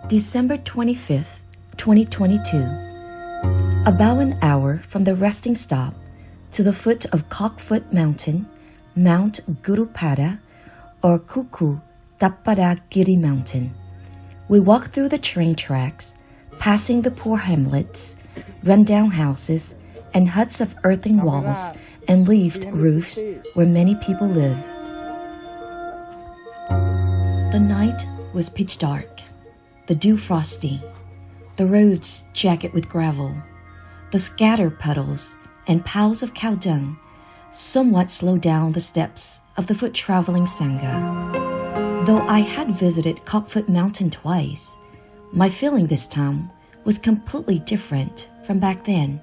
December 25th, 2022. About an hour from the resting stop to the foot of Cockfoot Mountain, Mount Gurupada, or Kuku Tappada Giri Mountain. We walked through the train tracks, passing the poor hamlets, run-down houses, and huts of earthen walls and leafed roofs where many people live. The night was pitch dark, the dew frosty, the roads jagged with gravel, the scattered puddles and piles of cow dung somewhat slowed down the steps of the foot-traveling Sangha. Though I had visited Cockfoot Mountain twice, my feeling this time was completely different from back then.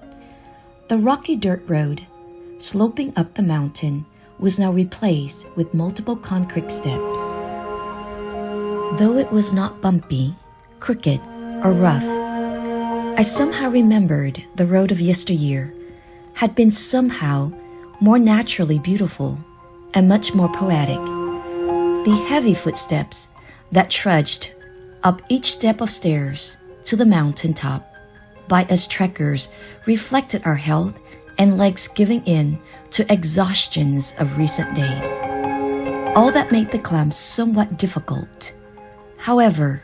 The rocky dirt road, sloping up the mountain, was now replaced with multiple concrete steps. Though it was not bumpy, crooked, or rough, I somehow remembered the road of yesteryear had been somehow more naturally beautiful and much more poetic. The heavy footsteps that trudged up each step of stairs to the mountain top by us trekkers reflected our health and legs giving in to exhaustions of recent days. All that made the climb somewhat difficult. However,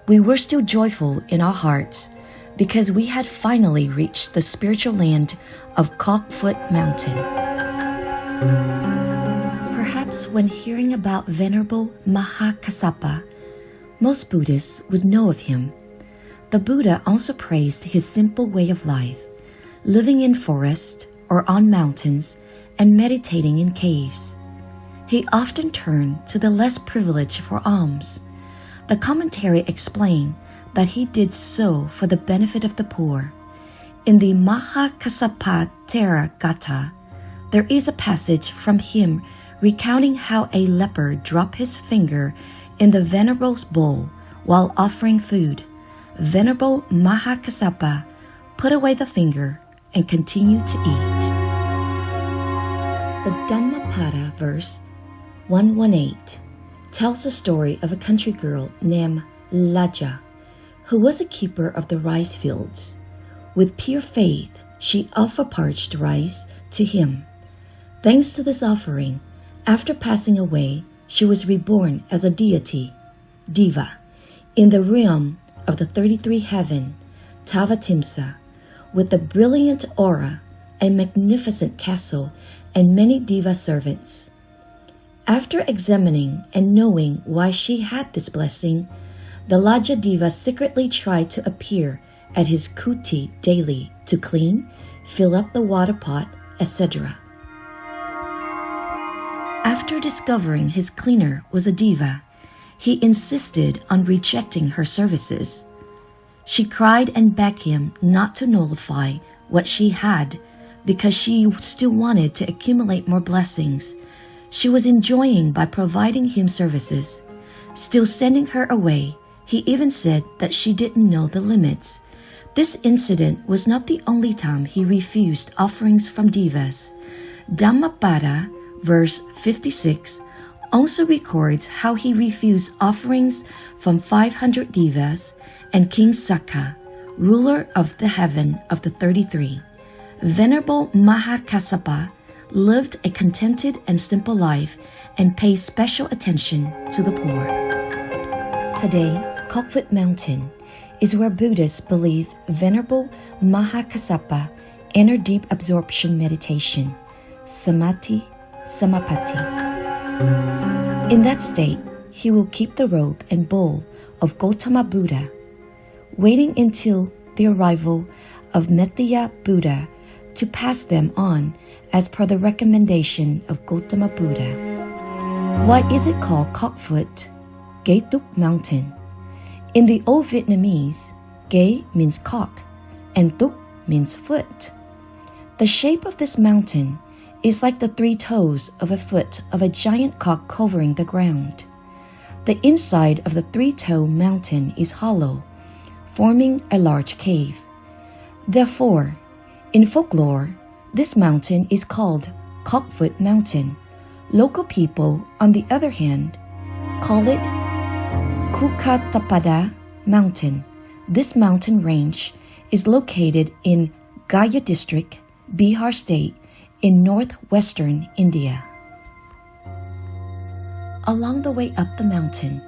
we were still joyful in our hearts because we had finally reached the spiritual land of Cockfoot Mountain. Perhaps when hearing about Venerable Mahakassapa, most Buddhists would know of him. The Buddha also praised his simple way of life, living in forests or on mountains and meditating in caves. He often turned to the less privileged for alms. The commentary explained that he did so for the benefit of the poor. In the Mahakassapa Gatha, there is a passage from him recounting how a leper dropped his finger in the Venerable's bowl while offering food. Venerable Mahakassapa put away the finger and continued to eat. The Dhammapada verse 118 tells the story of a country girl named Laja, who was a keeper of the rice fields. With pure faith, she offered parched rice to him. Thanks to this offering, after passing away, she was reborn as a deity, Diva, in the realm of the 33 heaven, Tavatimsa, with a brilliant aura, a magnificent castle, and many Diva servants. After examining and knowing why she had this blessing, the Laja Diva secretly tried to appear at his kuti daily to clean, fill up the water pot, etc. After discovering his cleaner was a diva, he insisted on rejecting her services. She cried and begged him not to nullify what she had because she still wanted to accumulate more blessings she was enjoying by providing him services. Still sending her away, he even said that she didn't know the limits. This incident was not the only time he refused offerings from divas. Dhammapada, verse 56, also records how he refused offerings from 500 divas and King Sakka, ruler of the heaven of the 33. Venerable Mahakassapa lived a contented and simple life and paid special attention to the poor. Today, Cockfoot Mountain is where Buddhists believe Venerable Mahakassapa entered deep absorption meditation, Samadhi Samapatti. In that state, he will keep the robe and bowl of Gautama Buddha, waiting until the arrival of Metteyya Buddha to pass them on as per the recommendation of Gautama Buddha. Why is it called Cockfoot, Gaetuk Mountain? In the Old Vietnamese, Gae means cock and Tuk means foot. The shape of this mountain is like the 3 toes of a foot of a giant cock covering the ground. The inside of the 3-toe mountain is hollow, forming a large cave. Therefore, in folklore, this mountain is called Cockfoot Mountain. Local people, on the other hand, call it Kukatapada Mountain. This mountain range is located in Gaya district, Bihar state, in northwestern India. Along the way up the mountain,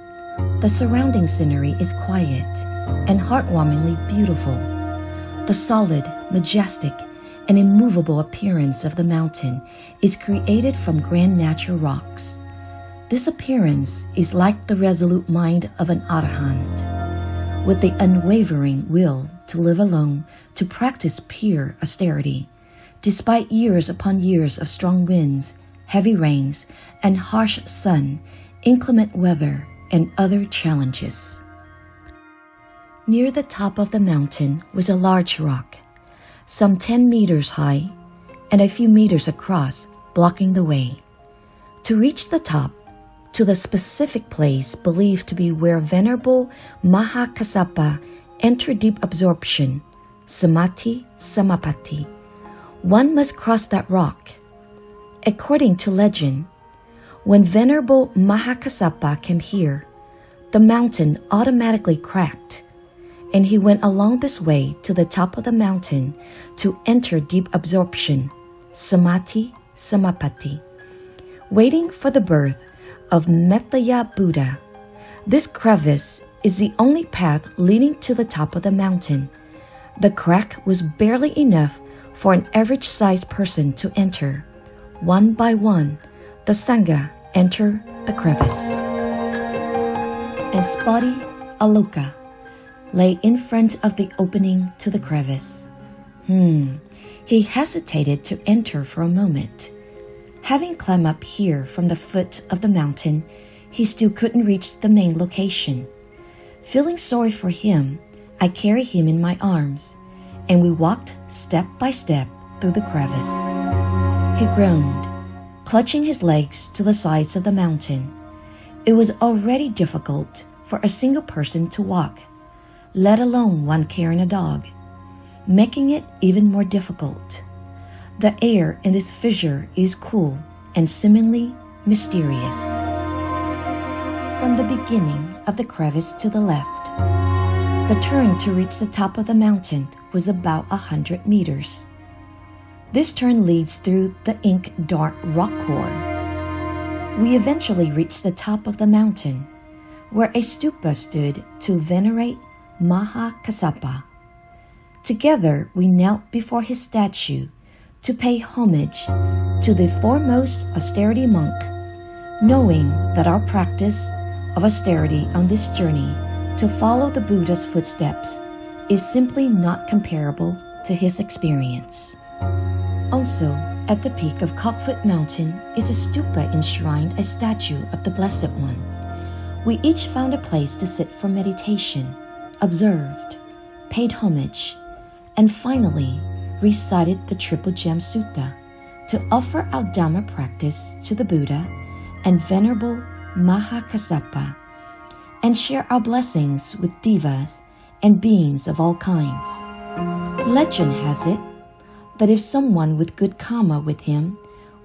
the surrounding scenery is quiet and heartwarmingly beautiful. The solid, majestic, and immovable appearance of the mountain is created from grand natural rocks. This appearance is like the resolute mind of an arahant, with the unwavering will to live alone, to practice pure austerity, despite years upon years of strong winds, heavy rains, and harsh sun, inclement weather, and other challenges. Near the top of the mountain was a large rock, some 10 meters high and a few meters across, blocking the way. To reach the top, to the specific place believed to be where Venerable Mahakassapa entered deep absorption, Samadhi Samapatti, one must cross that rock. According to legend, when Venerable Mahakassapa came here, the mountain automatically cracked, and he went along this way to the top of the mountain to enter deep absorption, Samadhi Samapatti, waiting for the birth of Metteyya Buddha. This crevice is the only path leading to the top of the mountain. The crack was barely enough for an average-sized person to enter. One by one, the Sangha enter the crevice. And Spati Aloka lay in front of the opening to the crevice. He hesitated to enter for a moment. Having climbed up here from the foot of the mountain, he still couldn't reach the main location. Feeling sorry for him, I carried him in my arms, and we walked step by step through the crevice. He groaned, clutching his legs to the sides of the mountain. It was already difficult for a single person to walk, let alone one carrying a dog, making it even more difficult. The air in this fissure is cool and seemingly mysterious. From the beginning of the crevice to the left, the turn to reach the top of the mountain was about 100 meters. This turn leads through the ink-dark rock core. We eventually reached the top of the mountain, where a stupa stood to venerate Mahakassapa. Together we knelt before his statue to pay homage to the foremost austerity monk, knowing that our practice of austerity on this journey to follow the Buddha's footsteps is simply not comparable to his experience. Also, at the peak of Cockfoot Mountain is a stupa enshrined a statue of the Blessed One. We each found a place to sit for meditation, observed, paid homage, and finally recited the Triple Gem Sutta to offer our Dhamma practice to the Buddha and Venerable Mahakassapa, and share our blessings with devas and beings of all kinds. Legend has it that if someone with good karma with him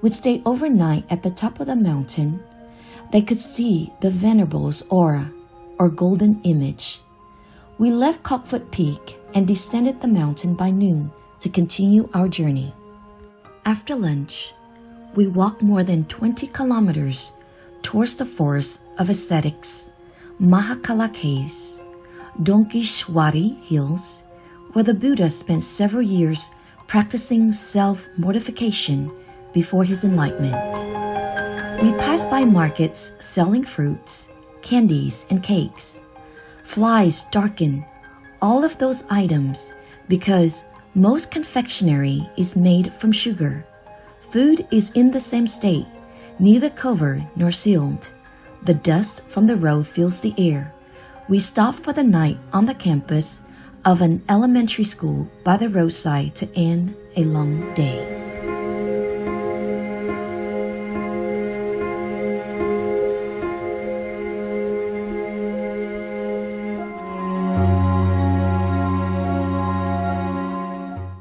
would stay overnight at the top of the mountain, they could see the Venerable's aura or golden image. We left Cockfoot Peak and descended the mountain by noon to continue our journey. After lunch, we walked more than 20 kilometers towards the forest of ascetics, Mahakala Caves, Donkishwari Hills, where the Buddha spent several years practicing self-mortification before his enlightenment. We passed by markets selling fruits, candies, and cakes. Flies darken all of those items because most confectionery is made from sugar. Food is in the same state, neither covered nor sealed. The dust from the road fills the air. We stopped for the night on the campus of an elementary school by the roadside to end a long day.